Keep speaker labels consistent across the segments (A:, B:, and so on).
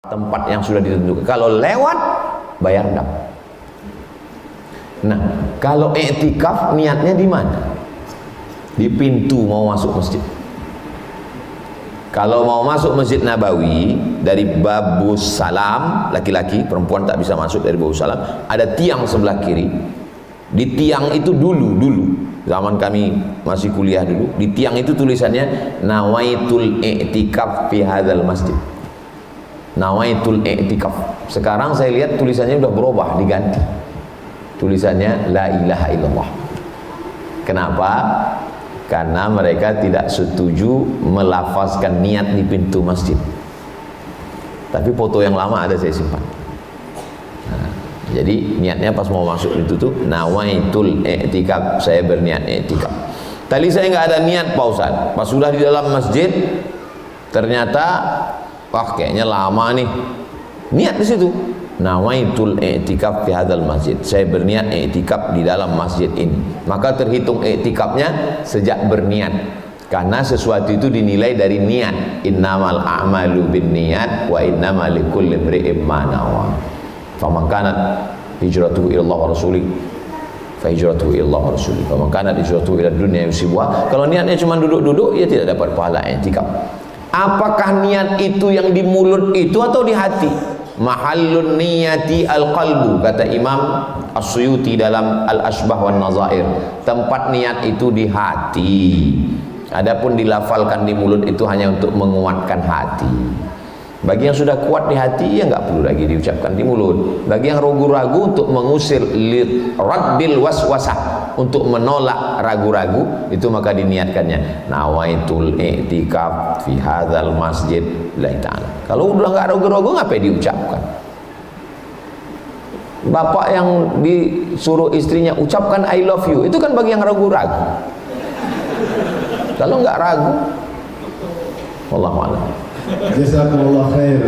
A: tempat yang sudah ditentukan. Kalau lewat, bayar dam. Nah, kalau i'tikaf niatnya di mana? Di pintu mau masuk masjid. Kalau mau masuk Masjid Nabawi dari Babus Salam, laki-laki, perempuan tak bisa masuk dari Babus Salam. Ada tiang sebelah kiri. Di tiang itu dulu zaman kami masih kuliah dulu, di tiang itu tulisannya Nawaitul i'tikaf fi hadzal masjid. Nawaitul i'tikaf. Sekarang saya lihat tulisannya udah berubah, diganti. Tulisannya La ilaha illallah. Kenapa? Karena mereka tidak setuju melafazkan niat di pintu masjid. Tapi foto yang lama ada saya simpan. Nah, jadi niatnya pas mau masuk itu tuh Nawaitul i'tikaf, saya berniat i'tikaf. Tadi saya nggak ada niat Pak Ustaz. Pas sudah di dalam masjid ternyata wah kayaknya lama nih. Niat di situ. Nawaitul i'tikaf fi hadzal masjid. Saya berniat i'tikaf di dalam masjid ini. Maka terhitung i'tikafnya sejak berniat. Karena sesuatu itu dinilai dari niat. Innamal a'malu binniyat wa innamal likulli imri'in ma nawa. Faman kanat hijratuhu ila Allah wa rasulih fa hijratuhu ila Allah wa rasulih. Faman kanat hijratuhu ila dunya yusibuha. Kalau niatnya cuma duduk-duduk, ia tidak dapat pahala i'tikaf. Apakah niat itu yang di mulut itu atau di hati? Mahallun niyati al-qalbu, kata Imam As-Suyuti dalam Al-Ashbah wan Nazair. Tempat niat itu di hati. Adapun dilafalkan di mulut itu hanya untuk menguatkan hati. Bagi yang sudah kuat di hati, ya nggak perlu lagi diucapkan di mulut. Bagi yang ragu-ragu, untuk mengusir raddil waswasah, untuk menolak ragu-ragu, itu maka diniatkannya Nawaitul i'tikaf fi hadzal masjid lillahi ta'ala. Kalau udah nggak ragu-ragu, ngapain diucapkan? Bapak yang disuruh istrinya ucapkan I love you, itu kan bagi yang ragu-ragu. Kalau nggak ragu, wallahu a'lam.
B: Jazakumullah khair,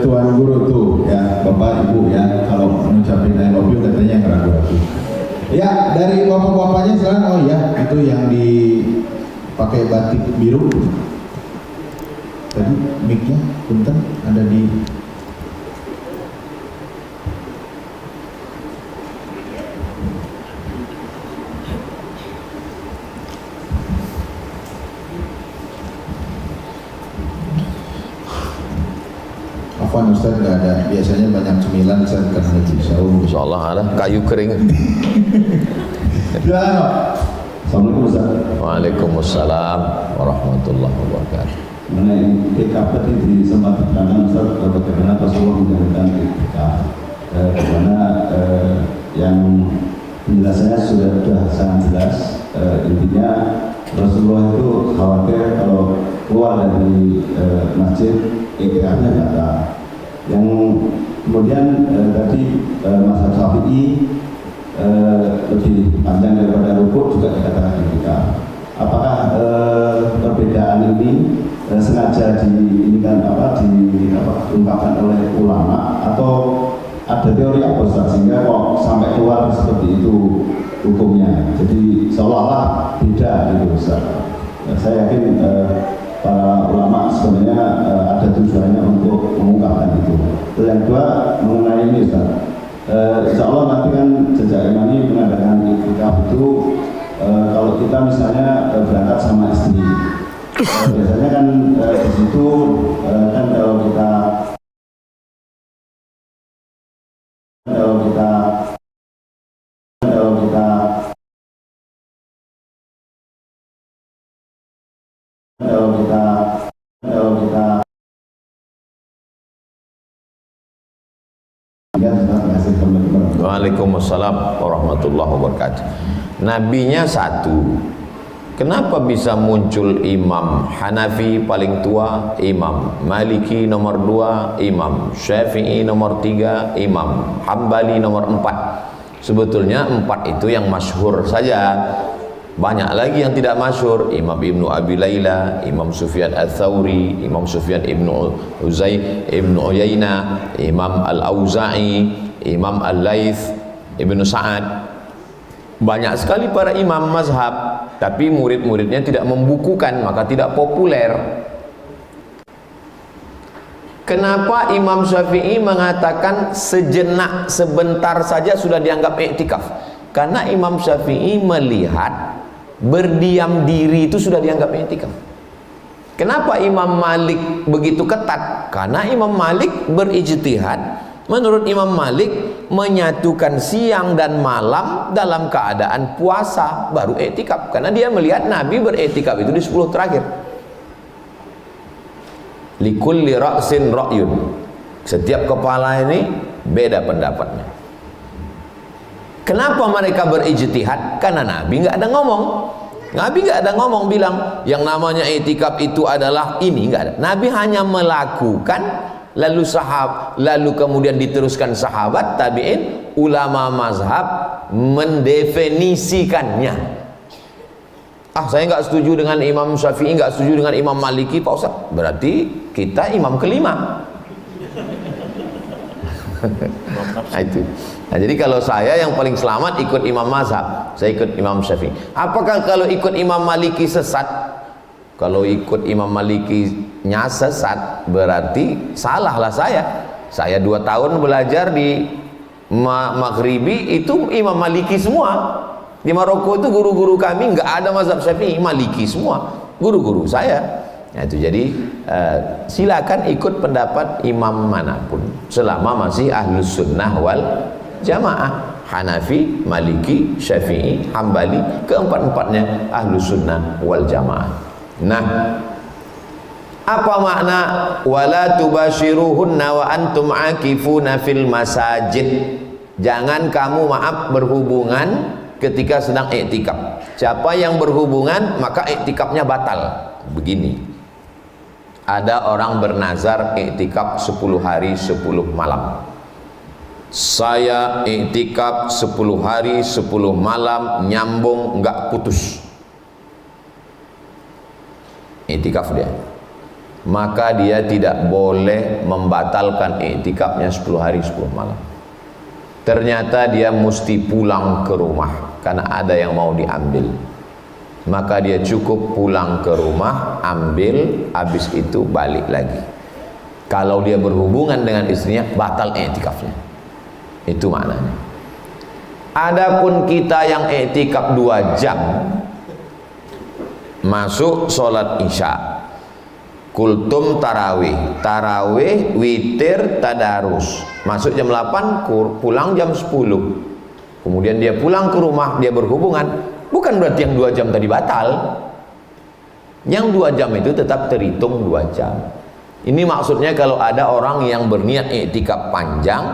B: Tuan Guru tuh ya, Bapak Ibu ya, kalau mengucapin I love you katanya yang ragu-ragu. Ya, dari bapak-bapaknya silakan. Oh ya, itu yang dipakai batik biru. Tadi mic-nya punten ada di Afwan Ustaz, nggak ada. Biasanya banyak cemilan Ustaz karena lagi sahur.
A: Insyaallah ada kayu kering.
B: Ya, Assalamualaikum Ustaz.
A: Waalaikumsalam warahmatullahi wabarakatuh.
B: Mengenai i'tikaf tadi sempat diterangkan Ustaz bagaimana Rasulullah menjalankan i'tikaf, karena yang penjelasannya sudah sangat jelas. Intinya Rasulullah itu khawatir kalau keluar dari masjid i'tikafnya batal. Yang kemudian tadi mazhab Syafi'i lebih panjang daripada rukuk juga dikatakan i'tikaf. Apakah perbedaan ini sengaja diungkapkan oleh ulama atau ada teori apa Ustaz sehingga kok sampai keluar seperti itu hukumnya? Jadi seolah-olah beda gitu Ustaz. Saya yakin para ulama sebenarnya ada tujuannya untuk mengungkapkan itu. Terus yang kedua mengenai ini Ustaz, insya Allah nanti kan Jejak Imani mengadakan i'tikaf itu kalau kita misalnya berangkat sama istri, biasanya kan di situ kan kalau kita
A: Waalaikumsalam warahmatullahi wabarakatuh. Nabinya satu. Kenapa bisa muncul Imam Hanafi paling tua, Imam Maliki nomor 2, Imam Syafi'i nomor 3, Imam Hambali nomor 4? Sebetulnya 4 itu yang masyhur saja. Banyak lagi yang tidak masyhur. Imam Ibnu Abi Layla, Imam Sufyan Ats-Tsauri, Imam Sufyan Ibnu Uyainah, Imam Al-Auza'i, Imam Al-Laits, Ibnu Sa'ad. Banyak sekali para imam mazhab, tapi murid-muridnya tidak membukukan, maka tidak populer. Kenapa Imam Syafi'i mengatakan sejenak, sebentar saja sudah dianggap iktikaf? Karena Imam Syafi'i melihat berdiam diri itu sudah dianggap iktikaf. Kenapa Imam Malik begitu ketat? Karena Imam Malik berijtihad. Menurut Imam Malik, menyatukan siang dan malam dalam keadaan puasa baru iktikaf. Karena dia melihat Nabi beriktikaf itu di 10 terakhir. Likulli ra'sin ra'yun. Setiap kepala ini beda pendapatnya. Kenapa mereka berijtihad? Karena Nabi nggak ada ngomong. Nabi nggak ada ngomong bilang yang namanya iktikaf itu adalah ini, nggak ada. Nabi hanya melakukan, lalu kemudian diteruskan sahabat, tabi'in, ulama mazhab mendefinisikannya. Saya nggak setuju dengan Imam Syafi'i, nggak setuju dengan Imam Maliki, Pak Ustaz. Berarti kita imam kelima. Nah, itu. Nah, jadi kalau saya yang paling selamat ikut imam mazhab, saya ikut Imam Syafi'i. Apakah kalau ikut Imam Maliki sesat? Kalau ikut Imam Malikinya sesat, berarti salahlah saya. Saya 2 tahun belajar di Maghribi, itu Imam Maliki semua. Di Maroko itu guru-guru kami nggak ada mazhab Syafi'i, Maliki semua guru-guru saya. Nah, itu jadi silakan ikut pendapat imam manapun selama masih ahlus sunnah wal jamaah. Hanafi, Maliki, Syafi'i, Hambali, keempat-empatnya ahlus sunnah wal jamaah. Nah, apa makna wala tubashiruhunna wa antum akifuna fil masajid? Jangan kamu berhubungan ketika sedang iktikaf. Siapa yang berhubungan maka iktikafnya batal. Begini, ada orang bernazar iktikaf 10 hari 10 malam. Saya iktikaf 10 hari 10 malam nyambung, nggak putus iktikaf dia. Maka dia tidak boleh membatalkan iktikafnya 10 hari 10 malam. Ternyata dia mesti pulang ke rumah karena ada yang mau diambil. Maka dia cukup pulang ke rumah, ambil, habis itu balik lagi. Kalau dia berhubungan dengan istrinya, batal iktikafnya. Itu maknanya. Adapun kita yang iktikaf 2 jam, masuk sholat isya, kultum tarawih, witir, tadarus, masuk jam 8, pulang jam 10. Kemudian dia pulang ke rumah, dia berhubungan. Bukan berarti yang 2 jam tadi batal. Yang 2 jam itu tetap terhitung 2 jam. Ini maksudnya kalau ada orang yang berniat iktikaf panjang,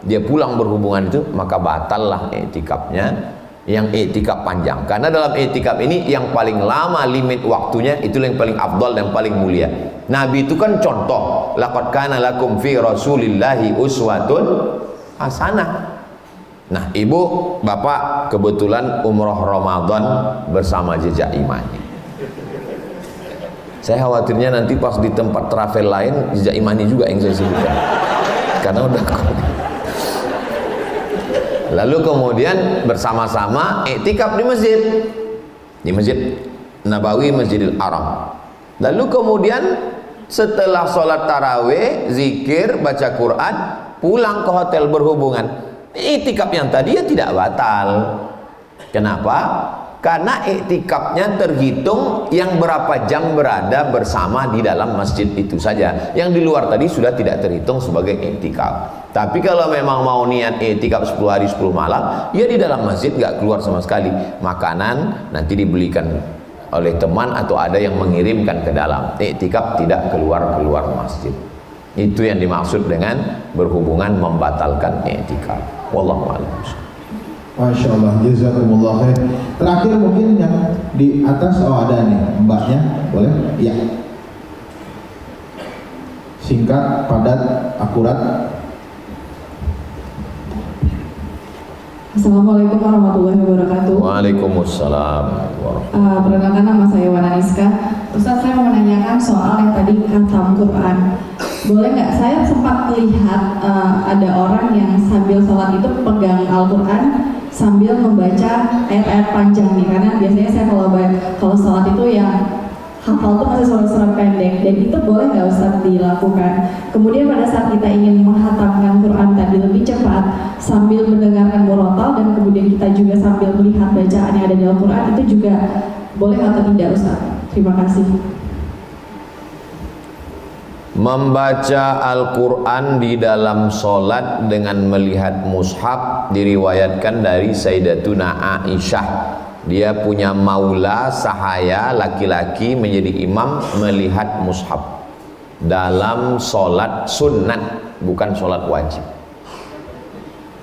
A: dia pulang berhubungan itu, maka batallah iktikafnya yang iktikaf panjang. Karena dalam iktikaf ini yang paling lama limit waktunya itu yang paling afdal dan paling mulia. Nabi itu kan contoh, laqad kana lakum fi rasulillahi uswatun hasanah. Nah, ibu, bapak kebetulan umroh Ramadan bersama jejak imani. Saya khawatirnya nanti pas di tempat travel lain jejak imani juga yang saya sebutkan. Karena udah lalu kemudian bersama-sama iktikaf di Masjid Nabawi, Masjidil Haram. Lalu kemudian setelah sholat tarawih, zikir, baca Quran, pulang ke hotel berhubungan. Iktikaf yang tadi ya tidak batal. Kenapa? Karena iktikafnya terhitung yang berapa jam berada bersama di dalam masjid itu saja. Yang di luar tadi sudah tidak terhitung sebagai iktikaf. Tapi kalau memang mau niat iktikaf 10 hari 10 malam, ya di dalam masjid nggak keluar sama sekali. Makanan nanti dibelikan oleh teman atau ada yang mengirimkan ke dalam. Iktikaf tidak keluar masjid. Itu yang dimaksud dengan berhubungan membatalkan iktikaf. Wallahu a'lam.
B: Masya Allah, jazakumullah khair. Terakhir mungkin yang di atas, ada nih mbaknya, boleh? Ya. Singkat, padat, akurat.
C: Assalamualaikum warahmatullahi wabarakatuh.
A: Waalaikumsalam.
C: Perkenalkan, nama saya Wana Niska. Ustaz, saya mau menanyakan soal yang tadi khatam Quran. Boleh nggak, saya sempat lihat ada orang yang sambil sholat itu pegang Al-Quran sambil membaca ayat-ayat panjang nih, karena biasanya saya kalau sholat itu yang hafal tuh masih surat-surat pendek, dan itu boleh nggak Ustaz dilakukan? Kemudian pada saat kita ingin menghatamkan Quran tadi lebih cepat sambil mendengarkan murotal dan kemudian kita juga sambil melihat bacaan yang ada di Al-Quran, itu juga boleh atau tidak Ustaz? Terima kasih.
A: Membaca Al-Quran di dalam sholat dengan melihat mushaf diriwayatkan dari Sayyidatuna Aisyah. Dia punya maula sahaya laki-laki menjadi imam melihat mushaf dalam sholat sunat, bukan sholat wajib.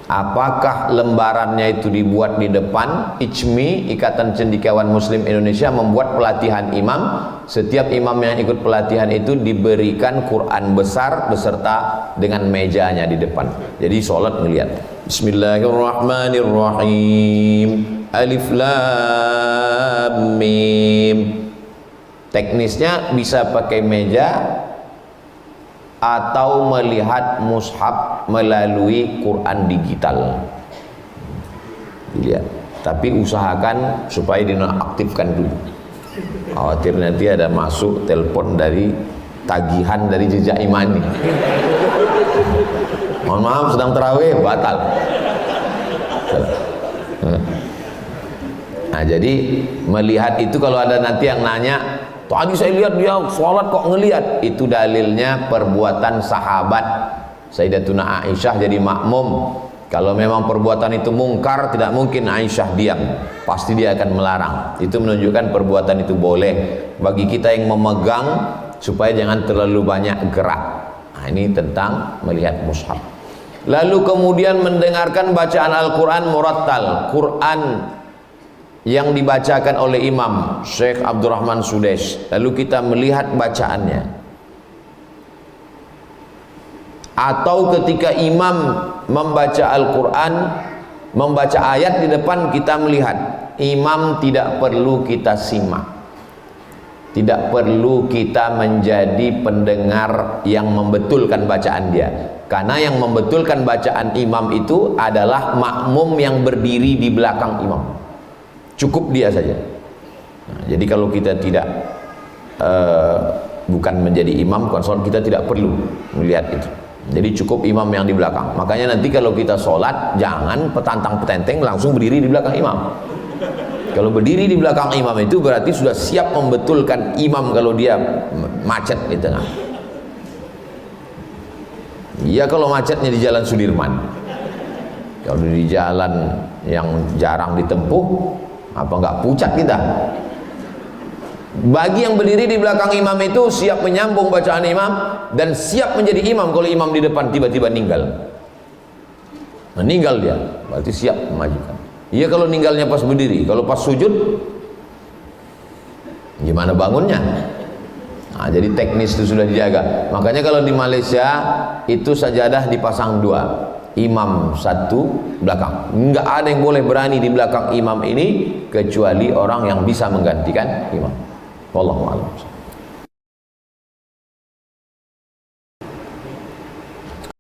A: Apakah lembarannya itu dibuat di depan? ICMI, Ikatan Cendekiawan Muslim Indonesia, membuat pelatihan imam. Setiap imam yang ikut pelatihan itu diberikan Quran besar beserta dengan mejanya di depan. Jadi sholat melihat Bismillahirrahmanirrahim, Alif Lam Mim. Teknisnya bisa pakai meja atau melihat mushaf melalui Quran digital. Lihat, tapi usahakan supaya dinonaktifkan dulu. Khawatir nanti ada masuk telepon dari tagihan dari Jejak Imani. Mohon maaf, sedang terawih, batal. Nah, jadi melihat itu, kalau ada nanti yang nanya, tadi saya lihat dia sholat kok ngelihat, itu dalilnya perbuatan sahabat Sayyidatuna Aisyah jadi makmum. Kalau memang perbuatan itu mungkar, tidak mungkin Aisyah diam, pasti dia akan melarang. Itu menunjukkan perbuatan itu boleh bagi kita yang memegang, supaya jangan terlalu banyak gerak. Nah, ini tentang melihat mushaf. Lalu kemudian mendengarkan bacaan Al-Quran murattal, Quran yang dibacakan oleh Imam Syekh Abdurrahman Sudais, lalu kita melihat bacaannya. Atau ketika imam membaca Al-Quran, membaca ayat di depan, kita melihat, imam tidak perlu kita simak, tidak perlu kita menjadi pendengar yang membetulkan bacaan dia, karena yang membetulkan bacaan imam itu adalah makmum yang berdiri di belakang imam. Cukup dia saja. Nah, jadi kalau kita tidak bukan menjadi imam konsul, kita tidak perlu melihat itu. Jadi cukup imam yang di belakang. Makanya nanti kalau kita sholat, jangan petantang-petenteng langsung berdiri di belakang imam. Kalau berdiri di belakang imam itu berarti sudah siap membetulkan imam kalau dia macet di tengah. Iya, kalau macetnya di Jalan Sudirman. Kalau di jalan yang jarang ditempuh, apa enggak pucat kita? Bagi yang berdiri di belakang imam itu siap menyambung bacaan imam dan siap menjadi imam kalau imam di depan tiba-tiba meninggal dia, berarti siap memajukan. Iya, kalau ninggalnya pas berdiri, kalau pas sujud gimana bangunnya? Nah, jadi teknis itu sudah dijaga. Makanya kalau di Malaysia itu sajadah dipasang dua, imam satu belakang. Enggak ada yang boleh berani di belakang imam ini kecuali orang yang bisa menggantikan imam. Wallahu a'lam.